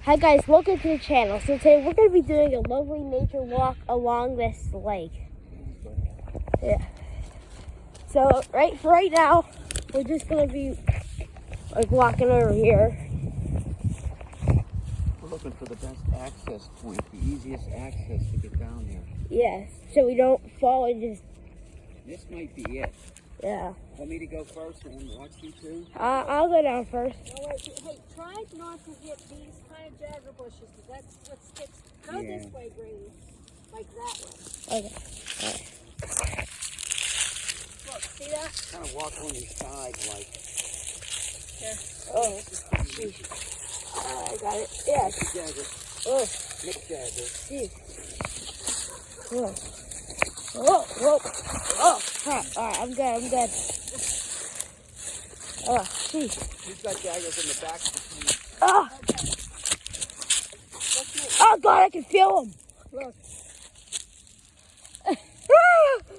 Hi guys, welcome to the channel. So today we're going to be doing a lovely nature walk along this lake. Yeah. So right now, we're just going to be walking over here. We're looking for the best access point, the easiest access to get down there. Yes, so we don't fall and just... This might be it. Yeah. Want me to go first and watch you two? I'll go down first. No, wait, hey, try not to hit these kind of jagger bushes, because that's what sticks. Go this way, Grady, like that way. Okay. All right. Look, see that? Kind of walk on your side like. There. Oh, jeez. I got it. Yeah. Nick Jagger. Oh, Nick Jagger. jeez. Whoa. Whoa, whoa. Oh, crap. All right, I'm good. Oh, jeez. He's got daggers in the back. Oh. Oh, God, I can feel them. Look.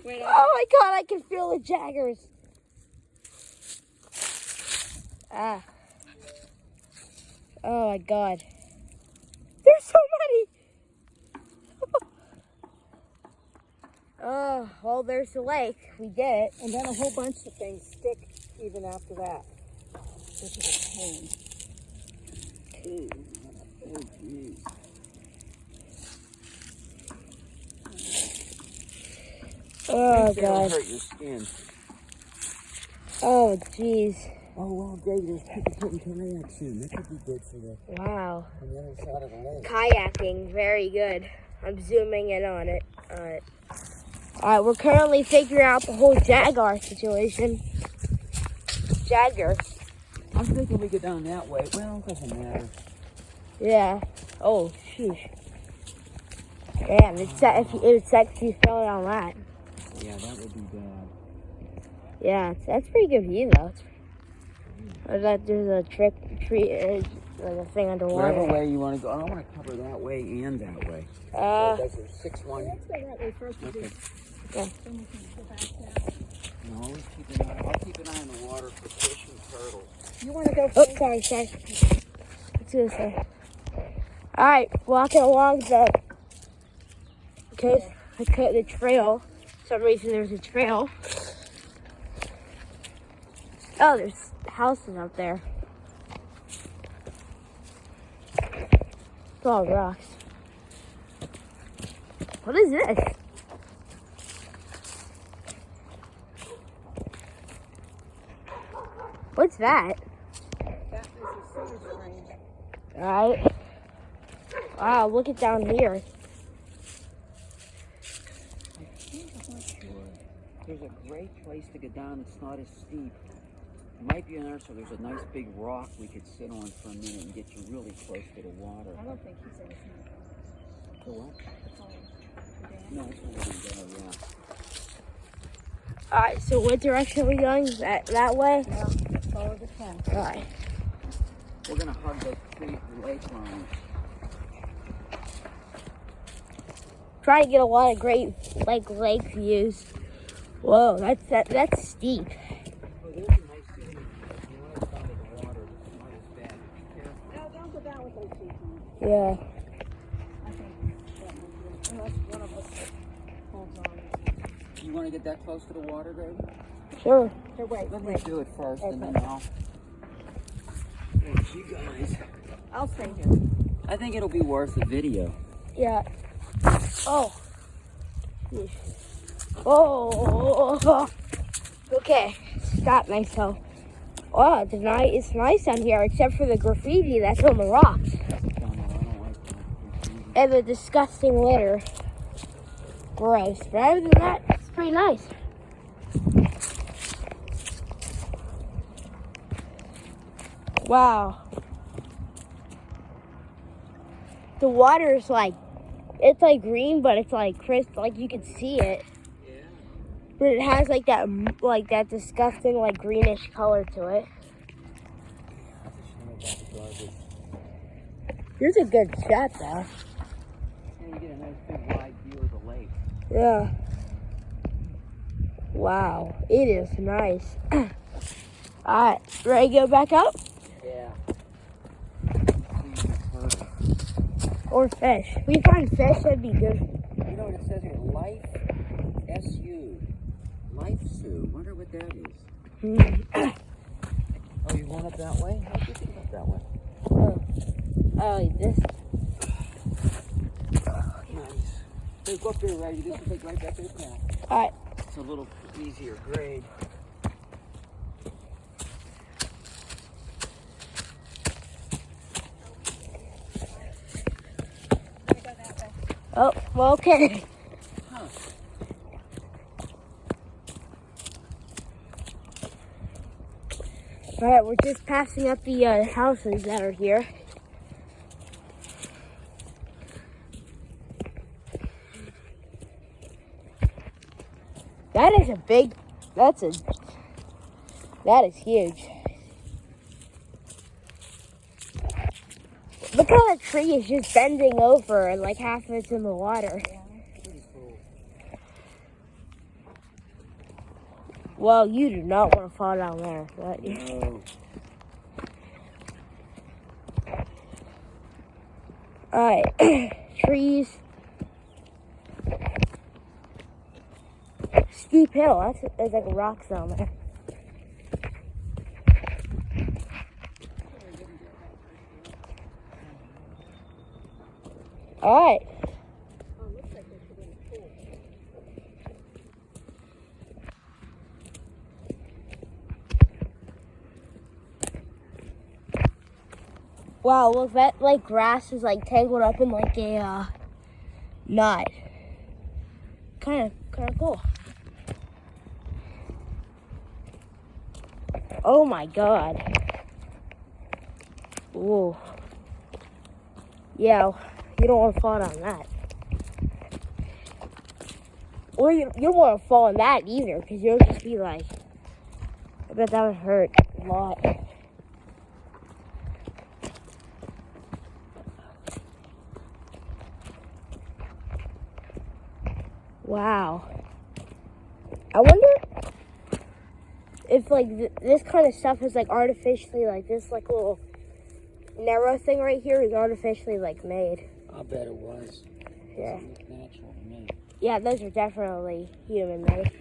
Wait, Oh, my God, I can feel the jaggers. Ah. Oh, my God. There's so many. Oh, well, there's the lake. We did it. and then a whole bunch of things stick even after that, which is a pain. Oh, geez. Oh, That'll God. hurt your skin. Oh, jeez. Oh, well, Grady, there's people putting kayak soon. That could be good for the, Wow. on the other side of the lake. Kayaking, very good. I'm zooming in on it. Alright, we're currently figuring out the whole Jaguar situation. Jagger. I'm thinking we go down that way. Well, it doesn't matter. Yeah. Oh, sheesh. Damn, it would suck if you fell down that. Yeah, that would be bad. Yeah, that's pretty good view though. There's a tree, like a thing underwater. Whatever way you want to go. I don't want to cover that way and that way. So that's a 6-1. Let's go that way first. Okay. Yeah. Then we can go back down. No, always keep an eye. I'll keep an eye on the water for fish and turtles. You want to go Oh, first? sorry. Let's do this way. Alright, walking along the trail. For some reason there's a trail. Oh, there's houses up there. It's all rocks. What is this? What's that? That is a sewage drain. Alright. Wow, look at down here. I'm not sure. There's a great place to get down. It's not as steep. It might be an there, so there's a nice big rock we could sit on for a minute and get you really close to the water. I don't think he's ever seen it. The what? It's all the dam. No, it's not there, yeah. Alright, so what direction are we going? That way? Yeah, follow the path. Alright. We're going to hug the lake line. Try to get a lot of great lake views. Whoa, that's steep. Oh, there's a nice view. You want to follow the water. It's not as bad. Be careful. No, don't go down with those shoes on. Yeah. I think that might be it. Unless one of us holds on. You want to get that close to the water, Grady? Sure. Here, wait. Let me do it first, and then Okay. I'll... Thank you guys. I'll stay here. I think it'll be worth the video. Yeah. Oh. Yeesh. Oh. Okay. Stop myself. Oh, it's nice down here, except for the graffiti that's on the rocks. I don't like that. And the disgusting litter. Gross. But other than that, it's pretty nice. Wow. The water is it's like green, but it's like crisp, like you can see it. Yeah. But it has like that disgusting like greenish color to it. That's a shame about the garbage. Here's a good shot though. And you get a nice big wide view of the lake. Yeah. Wow, it is nice. Alright, ready to go back up? Yeah. Or fish. If we find fish, that'd be good. You know what it says here? Life SU. Life Sue. Wonder what that is. Oh, you going up that way? How do you think up that way? Oh, this. Nice. Hey, go up there, Reggie. This will take right back to the path. Alright. It's a little easier grade. Oh, well, okay. Huh. Alright, we're just passing up the houses that are here. That is a big, that is huge. Look how the tree is just bending over and like half of it's in the water. Pretty cool. Well, you do not want to fall down there. But... No. Alright, trees. Steep hill, there's like rocks down there. Alright. Oh, it looks like there should be a pool. Wow, look, that like grass is like tangled up in like a knot. Kind of cool. Oh my god. Whoa. Yeah, you don't want to fall down that. Or you don't want to fall in that either, because you'll just be like, I bet that would hurt a lot. Wow. I wonder if like this kind of stuff is like artificially, like this like little narrow thing right here is artificially like made. I bet it was. Yeah. It looked natural to me. Yeah, those are definitely human made.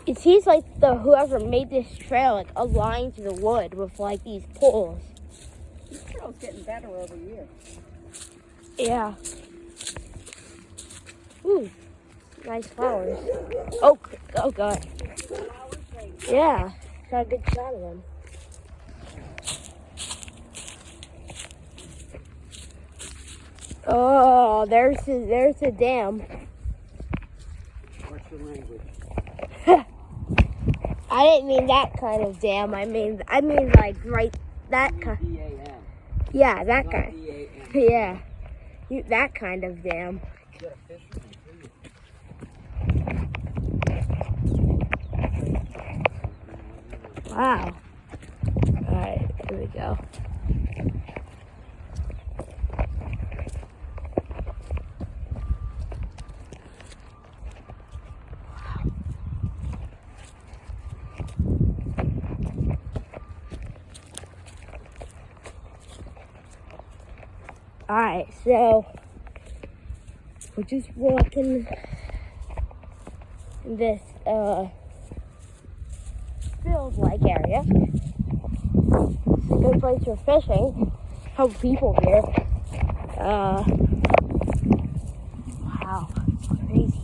It seems like whoever made this trail like aligned the wood with like these poles. This trail's getting better over year. Yeah. Ooh, nice flowers. Oh god. Yeah, got a good shot of them. Oh, there's the dam. What's your language? I didn't mean that kind of dam. I mean like right that kind. D-A-M. Yeah, that Not kind. D-A-M. Yeah, that kind of dam. You got a fisherman, too. Wow. All right, here we go. Alright, so we're just walking in this field-like area. It's a good place for fishing. A couple people here. Wow, crazy.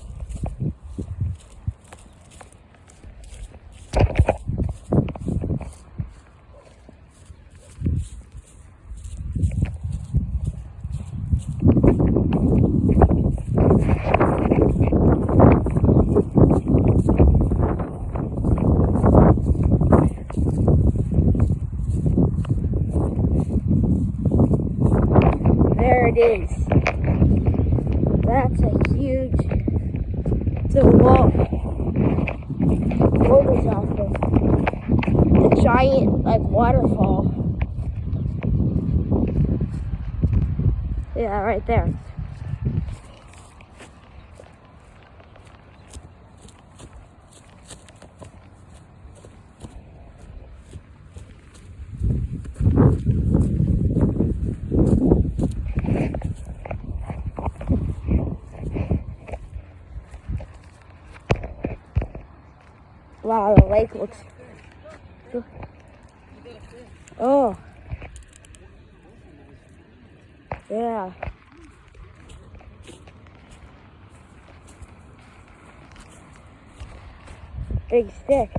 There it is. That's a huge, it's a wall. What is off of a giant like waterfall. Yeah, right there. Wow, the lake looks. Oh. Yeah. Big sticks.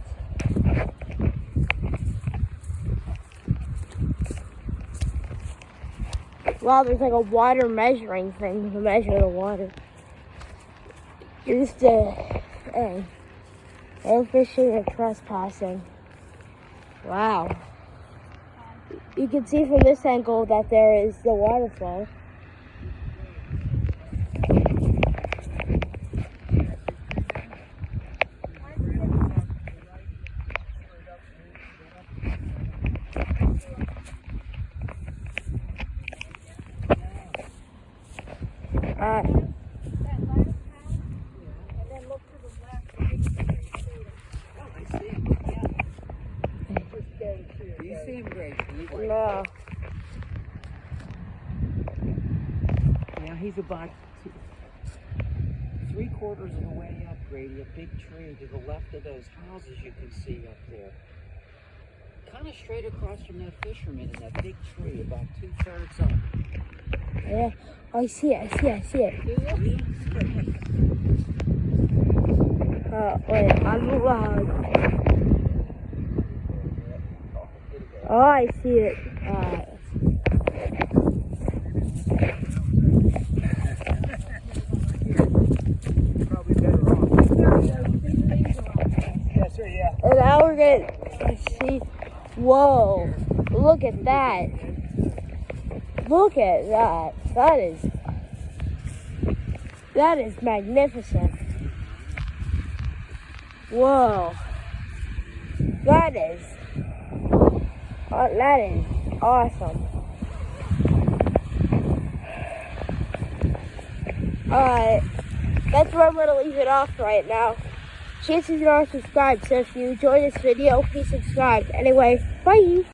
Wow, there's like a water measuring thing to measure the water. Used to, hey, no fishing or trespassing. Wow. You can see from this angle that there is the waterfall. That last house, and then look to the left. Oh, I see him. Yeah. Do you see him, Grace? No. Yeah, he's about 3/4 of the way up, Grady. A big tree to the left of those houses you can see up there. Kind of straight across from that fisherman in that big tree, about 2/3 up. Yeah. I see it. Wait, I'm allowed. Oh, I see it. Probably better off. Yes, sir, yeah. And now we're gonna see. Whoa! Look at that. Look at that. That is magnificent. Whoa. That is awesome. That's where I'm gonna leave it off right now. Chances are subscribed, so if you enjoyed this video, please subscribe. Anyway, bye!